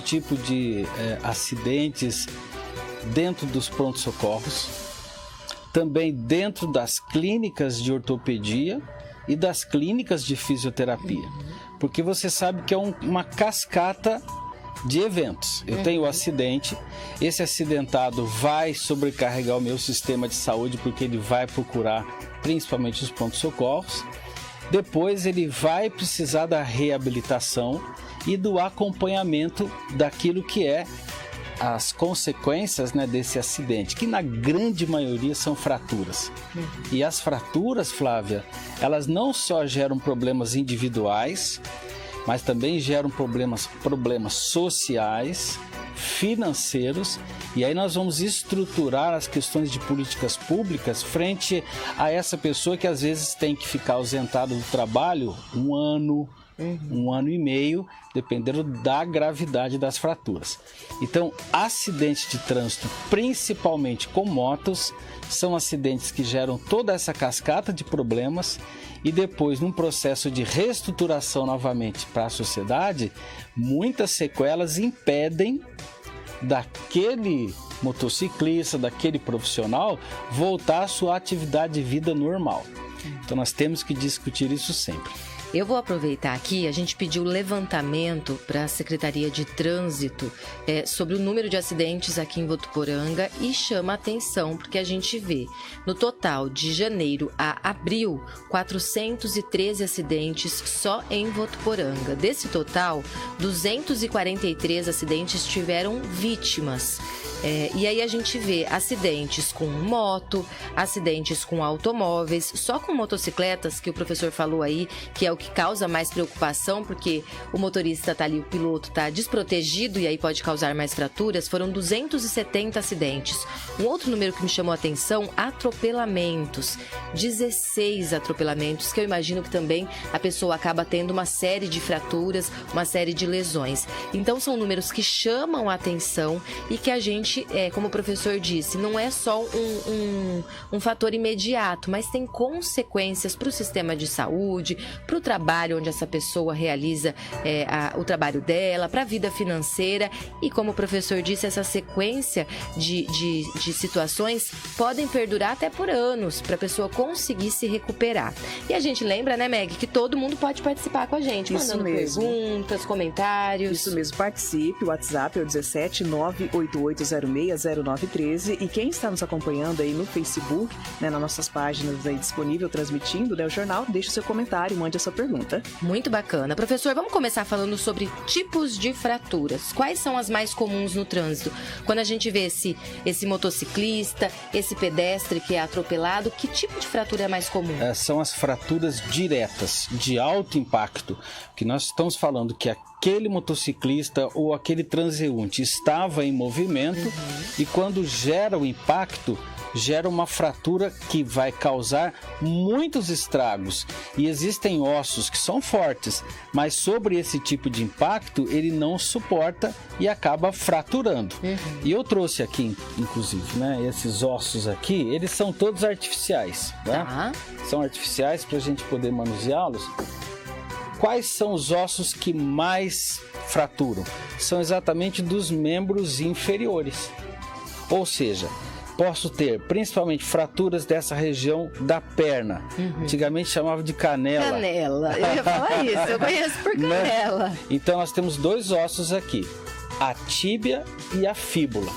tipo de acidentes dentro dos prontos-socorros, também dentro das clínicas de ortopedia e das clínicas de fisioterapia. Porque você sabe que é uma cascata de eventos. Eu tenho o acidente, esse acidentado vai sobrecarregar o meu sistema de saúde porque ele vai procurar principalmente os prontos-socorros. Depois ele vai precisar da reabilitação e do acompanhamento daquilo que é as consequências, né, desse acidente, que na grande maioria são fraturas. E as fraturas, Flávia, elas não só geram problemas individuais, mas também geram problemas sociais, financeiros, e aí nós vamos estruturar as questões de políticas públicas frente a essa pessoa que às vezes tem que ficar ausentado do trabalho um ano e meio, dependendo da gravidade das fraturas. Então, acidentes de trânsito, principalmente com motos, são acidentes que geram toda essa cascata de problemas e depois, num processo de reestruturação novamente para a sociedade, muitas sequelas impedem daquele motociclista, daquele profissional, voltar à sua atividade de vida normal. Então, nós temos que discutir isso sempre. Eu vou aproveitar aqui, a gente pediu levantamento para a Secretaria de Trânsito sobre o número de acidentes aqui em Votuporanga e chama a atenção porque a gente vê, no total de janeiro a abril, 413 acidentes só em Votuporanga. Desse total, 243 acidentes tiveram vítimas. E aí a gente vê acidentes com moto, acidentes com automóveis, só com motocicletas, que o professor falou aí, que é o que causa mais preocupação, porque o motorista tá ali, o piloto tá desprotegido e aí pode causar mais fraturas. Foram 270 acidentes. Um outro número que me chamou a atenção, atropelamentos. 16 atropelamentos, que eu imagino que também a pessoa acaba tendo uma série de fraturas, uma série de lesões. Então são números que chamam a atenção e que a gente, como o professor disse, não é só um fator imediato, mas tem consequências para o sistema de saúde, para o trabalho onde essa pessoa realiza o trabalho dela, para a vida financeira. E como o professor disse, essa sequência de situações podem perdurar até por anos, para a pessoa conseguir se recuperar. E a gente lembra, né, Meg, que todo mundo pode participar com a gente, mandando perguntas, comentários. Isso mesmo, participe. O WhatsApp é o 17 988060913. E quem está nos acompanhando aí no Facebook, né, nas nossas páginas aí disponível, transmitindo, né, o jornal, deixe o seu comentário, mande a sua pergunta. Muito bacana. Professor, vamos começar falando sobre tipos de fraturas. Quais são as mais comuns no trânsito? Quando a gente vê esse motociclista, esse pedestre que é atropelado, que tipo de fratura é mais comum? São as fraturas diretas, de alto impacto, que nós estamos falando que aquele motociclista ou aquele transeunte estava em movimento e quando gera o impacto, gera uma fratura que vai causar muitos estragos. E existem ossos que são fortes, mas sobre esse tipo de impacto ele não suporta e acaba fraturando. E eu trouxe aqui, inclusive, né, esses ossos aqui, eles são todos artificiais, né? São artificiais para a gente poder manuseá-los. Quais são os ossos que mais fraturam? São exatamente dos membros inferiores. Ou seja, posso ter principalmente fraturas dessa região da perna. Antigamente chamava de canela. Canela, eu ia falar isso, eu conheço por canela. Então nós temos dois ossos aqui, a tíbia e a fíbula.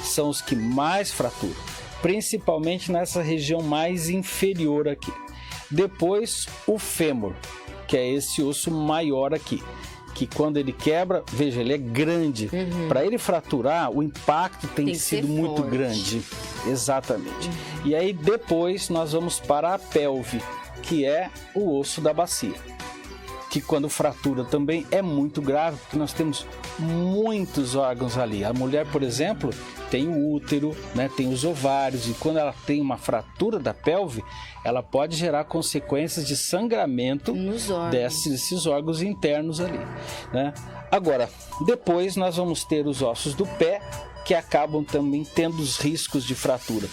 São os que mais fraturam, principalmente nessa região mais inferior aqui. Depois o fêmur, que é esse osso maior aqui, que quando ele quebra, veja, ele é grande. Para ele fraturar, o impacto tem sido muito grande. Exatamente. E aí depois nós vamos para a pelve, que é o osso da bacia, que quando fratura também é muito grave, porque nós temos muitos órgãos ali. A mulher, por exemplo, tem o útero, né, tem os ovários, e quando ela tem uma fratura da pelve, ela pode gerar consequências de sangramento desses órgãos internos ali, né? Agora, depois nós vamos ter os ossos do pé, que acabam também tendo os riscos de fratura.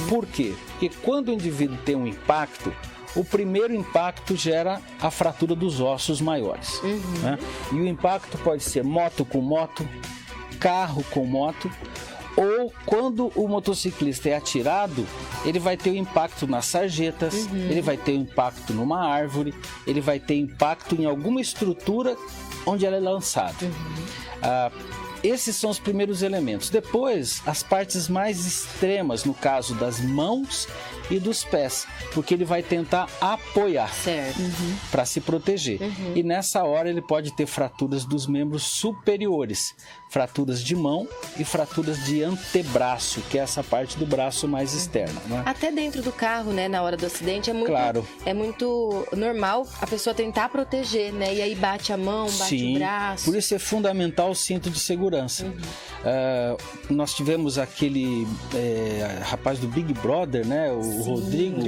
Por quê? Porque quando o indivíduo tem um impacto, o primeiro impacto gera a fratura dos ossos maiores. Né? E o impacto pode ser moto com moto, carro com moto, ou quando o motociclista é atirado, ele vai ter o impacto nas sarjetas, ele vai ter o impacto numa árvore, ele vai ter impacto em alguma estrutura onde ela é lançada. Esses são os primeiros elementos. Depois, as partes mais extremas, no caso das mãos e dos pés, porque ele vai tentar apoiar para se proteger. E nessa hora ele pode ter fraturas dos membros superiores, fraturas de mão e fraturas de antebraço, que é essa parte do braço mais externa. Né? Até dentro do carro, né, na hora do acidente, Claro. É muito normal a pessoa tentar proteger, né? E aí bate a mão, bate o braço. Por isso é fundamental o cinto de segurança. Nós tivemos aquele rapaz do Big Brother, né? O Rodrigo.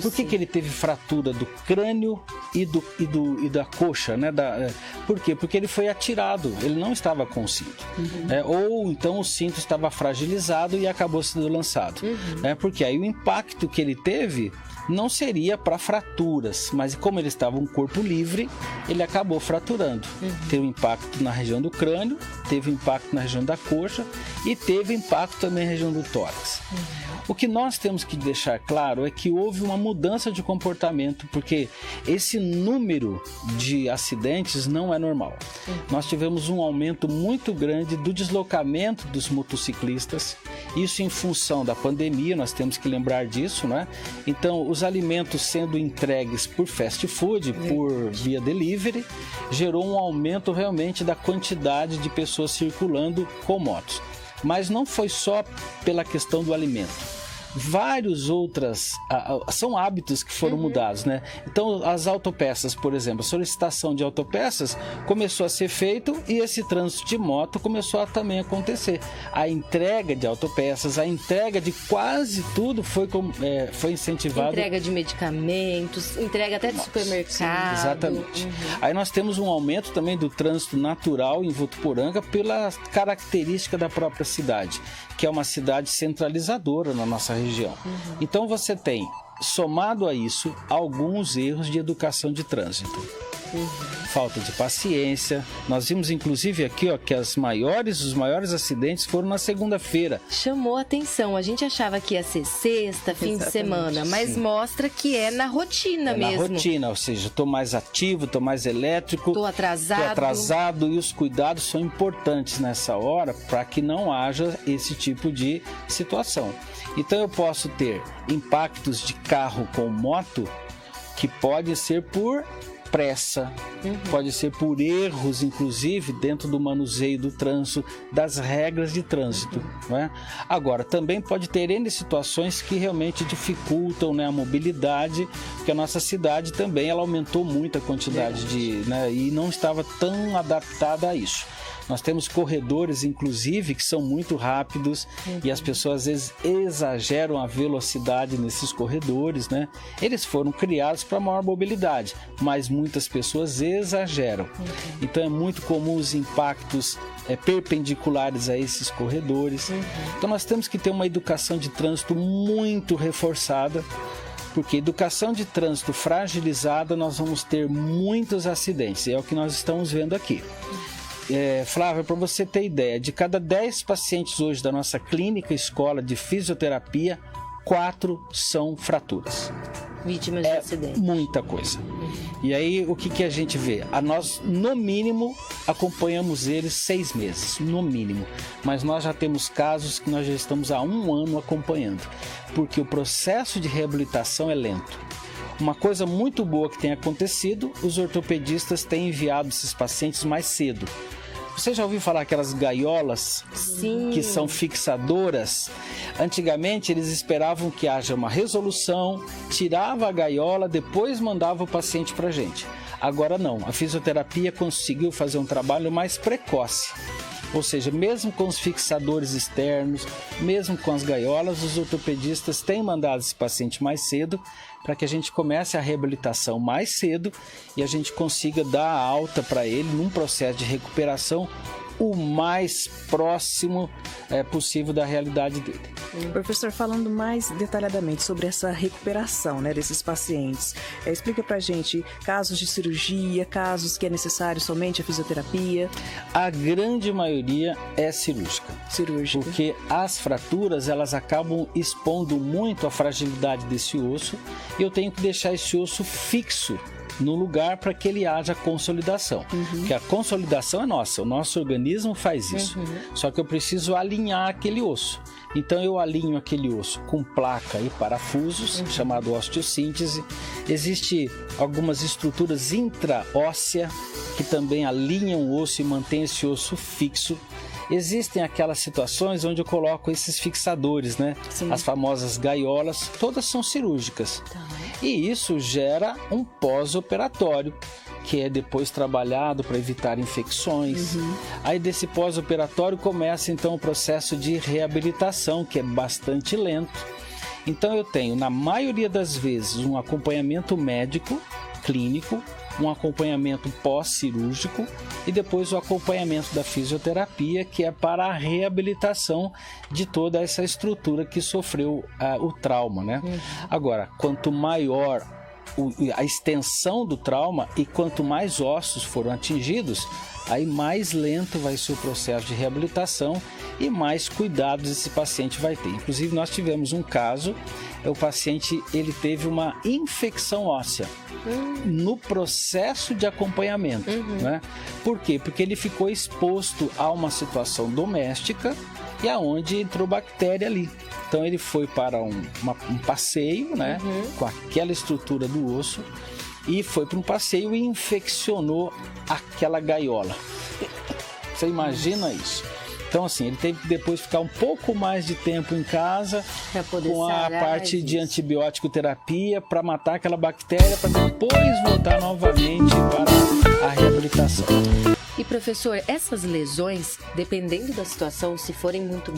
Por que ele teve fratura do crânio e da coxa, né? Por quê? Porque ele foi atirado, ele não estava com o cinto. Ou então o cinto estava fragilizado e acabou sendo lançado. Porque aí o impacto que ele teve não seria para fraturas, mas como ele estava um corpo livre, ele acabou fraturando. Teve impacto na região do crânio, teve impacto na região da coxa e teve impacto também na região do tórax. O que nós temos que deixar claro é que houve uma mudança de comportamento, porque esse número de acidentes não é normal. Nós tivemos um aumento muito grande do deslocamento dos motociclistas, isso em função da pandemia, nós temos que lembrar disso, né? Então, os alimentos sendo entregues por fast food, por via delivery, gerou um aumento realmente da quantidade de pessoas circulando com motos. Mas não foi só pela questão do alimento. Vários outras são hábitos que foram mudados, né? Então as autopeças, por exemplo, a solicitação de autopeças começou a ser feito e esse trânsito de moto começou a também acontecer. A entrega de autopeças, a entrega de quase tudo foi incentivada. Entrega de medicamentos, entrega até de supermercado. Sim, exatamente. Aí nós temos um aumento também do trânsito natural em Votuporanga pela característica da própria cidade, que é uma cidade centralizadora na nossa região. Então você tem, somado a isso, alguns erros de educação de trânsito. Falta de paciência. Nós vimos inclusive aqui que os maiores acidentes foram na segunda-feira. Chamou a atenção. A gente achava que ia ser sexta, fim de semana, mas mostra que é na rotina mesmo. Na rotina, ou seja, estou mais ativo, estou mais elétrico. Estou atrasado. E os cuidados são importantes nessa hora para que não haja esse tipo de situação. Então eu posso ter impactos de carro com moto que pode ser por pressa, pode ser por erros, inclusive, dentro do manuseio do trânsito, das regras de trânsito. Né? Agora, também pode ter N situações que realmente dificultam, né, a mobilidade, porque a nossa cidade também ela aumentou muito a quantidade e não estava tão adaptada a isso. Nós temos corredores, inclusive, que são muito rápidos e as pessoas às vezes exageram a velocidade nesses corredores, né? Eles foram criados para maior mobilidade, mas muitas pessoas exageram. Então é muito comum os impactos perpendiculares a esses corredores. Então nós temos que ter uma educação de trânsito muito reforçada, porque educação de trânsito fragilizada nós vamos ter muitos acidentes, é o que nós estamos vendo aqui. Flávia, para você ter ideia, de cada 10 pacientes hoje da nossa clínica escola de fisioterapia, 4 são fraturas. Vítimas de acidente. Muita coisa. E aí, o que a gente vê? Nós, no mínimo, acompanhamos eles 6 meses, no mínimo. Mas nós já temos casos que nós já estamos há 1 ano acompanhando, porque o processo de reabilitação é lento. Uma coisa muito boa que tem acontecido, os ortopedistas têm enviado esses pacientes mais cedo. Você já ouviu falar aquelas gaiolas? Sim. Que são fixadoras? Antigamente eles esperavam que haja uma resolução, tirava a gaiola, depois mandava o paciente para a gente. Agora não, a fisioterapia conseguiu fazer um trabalho mais precoce. Ou seja, mesmo com os fixadores externos, mesmo com as gaiolas, os ortopedistas têm mandado esse paciente mais cedo para que a gente comece a reabilitação mais cedo e a gente consiga dar a alta para ele num processo de recuperação o mais próximo possível da realidade dele. Professor, falando mais detalhadamente sobre essa recuperação, né, desses pacientes, explica pra gente casos de cirurgia, casos que é necessário somente a fisioterapia. A grande maioria é cirúrgica. Porque as fraturas, elas acabam expondo muito a fragilidade desse osso e eu tenho que deixar esse osso fixo no lugar para que ele haja consolidação. Porque a consolidação é nossa, o nosso organismo faz isso. Só que eu preciso alinhar aquele osso. Então eu alinho aquele osso com placa e parafusos, chamado osteossíntese. Existem algumas estruturas intraósseas que também alinham o osso e mantêm esse osso fixo. Existem aquelas situações onde eu coloco esses fixadores, né? Sim. As famosas gaiolas, todas são cirúrgicas. Tá. E isso gera um pós-operatório, que é depois trabalhado para evitar infecções. Aí desse pós-operatório começa então o processo de reabilitação, que é bastante lento. Então eu tenho, na maioria das vezes, um acompanhamento médico, clínico, um acompanhamento pós-cirúrgico e depois o acompanhamento da fisioterapia, que é para a reabilitação de toda essa estrutura que sofreu o trauma, né? Agora, quanto maior a extensão do trauma e quanto mais ossos foram atingidos, aí mais lento vai ser o processo de reabilitação e mais cuidados esse paciente vai ter. Inclusive, nós tivemos um caso, o paciente ele teve uma infecção óssea no processo de acompanhamento. Né? Por quê? Porque ele ficou exposto a uma situação doméstica e aonde entrou bactéria ali. Então ele foi para um passeio, né, com aquela estrutura do osso e foi para um passeio e infeccionou aquela gaiola. Você imagina isso? Então assim, ele teve que depois ficar um pouco mais de tempo em casa com a parte de antibiótico terapia para matar aquela bactéria para depois voltar novamente para a reabilitação. E professor, essas lesões, dependendo da situação, se forem muito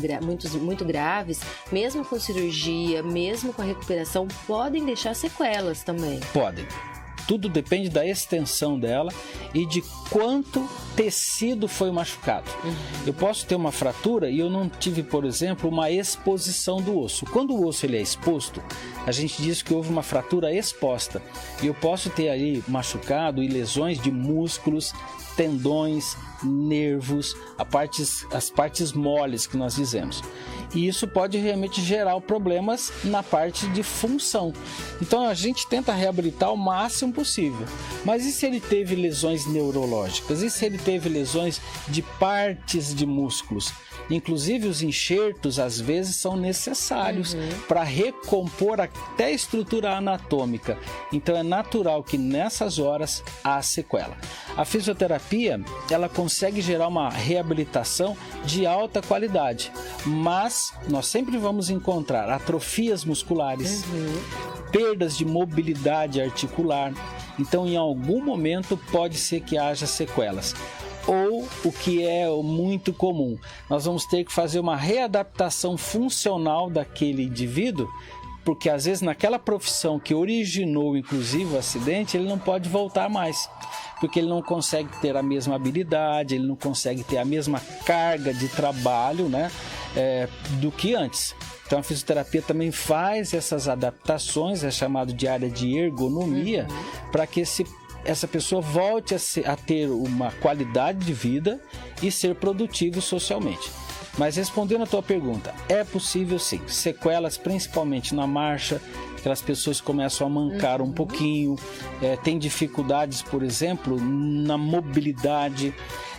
graves, mesmo com cirurgia, mesmo com a recuperação, podem deixar sequelas também? Podem. Tudo depende da extensão dela e de quanto tecido foi machucado. Eu posso ter uma fratura e eu não tive, por exemplo, uma exposição do osso. Quando o osso ele é exposto, a gente diz que houve uma fratura exposta. E eu posso ter ali machucado e lesões de músculos, tendões, nervos, as partes moles que nós dizemos. E isso pode realmente gerar problemas na parte de função. Então a gente tenta reabilitar o máximo possível. Mas e se ele teve lesões neurológicas? E se ele teve lesões de partes de músculos? Inclusive os enxertos às vezes são necessários para recompor até a estrutura anatômica. Então é natural que nessas horas há sequela. A fisioterapia, ela consegue gerar uma reabilitação de alta qualidade, mas nós sempre vamos encontrar atrofias musculares, perdas de mobilidade articular. Então em algum momento pode ser que haja sequelas. Ou, o que é muito comum, nós vamos ter que fazer uma readaptação funcional daquele indivíduo, porque às vezes naquela profissão que originou inclusive o acidente, ele não pode voltar mais, porque ele não consegue ter a mesma habilidade, ele não consegue ter a mesma carga de trabalho, né, do que antes. Então a fisioterapia também faz essas adaptações, é chamado de área de ergonomia, para que essa pessoa volte a ter uma qualidade de vida e ser produtivo socialmente. Mas respondendo a tua pergunta, é possível sim, sequelas principalmente na marcha, aquelas pessoas começam a mancar um pouquinho, tem dificuldades, por exemplo, na mobilidade.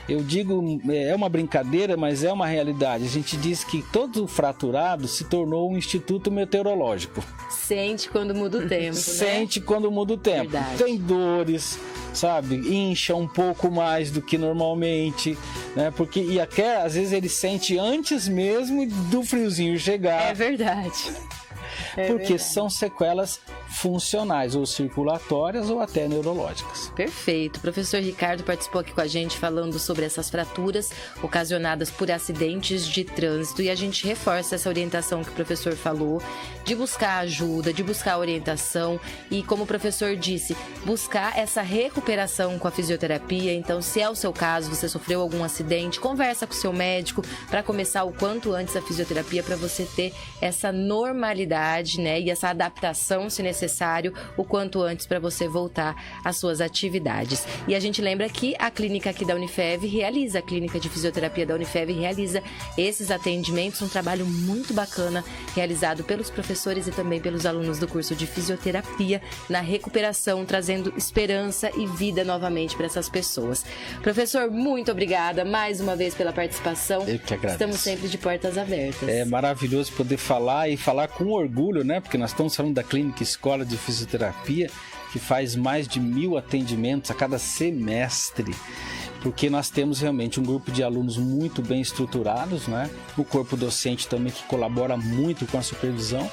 Eu digo, é uma brincadeira, mas é uma realidade. A gente diz que todo fraturado se tornou um instituto meteorológico. Sente quando muda o tempo, Sente quando muda o tempo. Verdade. Tem dores, sabe? Incha um pouco mais do que normalmente, né? Porque, e até, às vezes ele sente antes mesmo do friozinho chegar. É verdade. porque verdade. são sequelas funcionais, ou circulatórias ou até neurológicas. Perfeito. O professor Ricardo participou aqui com a gente falando sobre essas fraturas ocasionadas por acidentes de trânsito e a gente reforça essa orientação que o professor falou, de buscar ajuda, de buscar orientação e, como o professor disse, buscar essa recuperação com a fisioterapia. Então, se é o seu caso, você sofreu algum acidente, conversa com o seu médico para começar o quanto antes a fisioterapia, para você ter essa normalidade, né, e essa adaptação, se necessário, o quanto antes para você voltar às suas atividades. E a gente lembra que a clínica aqui da Unifev realiza, a clínica de fisioterapia da Unifev realiza esses atendimentos, um trabalho muito bacana realizado pelos professores e também pelos alunos do curso de fisioterapia na recuperação, trazendo esperança e vida novamente para essas pessoas. Professor, muito obrigada mais uma vez pela participação. Eu que agradeço. Estamos sempre de portas abertas. É maravilhoso poder falar e falar com orgulho, né? Porque nós estamos falando da Clínica Escola de Fisioterapia, que faz mais de 1000 atendimentos a cada semestre. Porque nós temos realmente um grupo de alunos muito bem estruturados, né? O corpo docente também que colabora muito com a supervisão.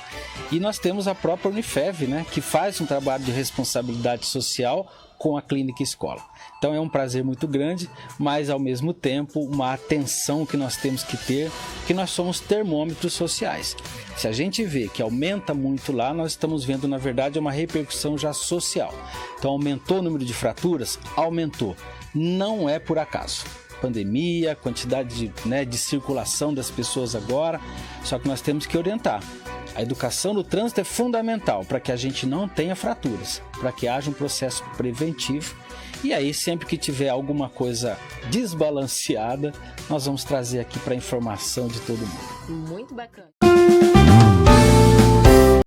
E nós temos a própria Unifev, né? Que faz um trabalho de responsabilidade social com a Clínica Escola. Então é um prazer muito grande, mas ao mesmo tempo uma atenção que nós temos que ter, que nós somos termômetros sociais. Se a gente vê que aumenta muito lá, nós estamos vendo na verdade uma repercussão já social. Então aumentou o número de fraturas? Aumentou. Não é por acaso. Pandemia, quantidade de circulação das pessoas agora, só que nós temos que orientar. A educação no trânsito é fundamental para que a gente não tenha fraturas, para que haja um processo preventivo. E aí, sempre que tiver alguma coisa desbalanceada, nós vamos trazer aqui para a informação de todo mundo. Muito bacana.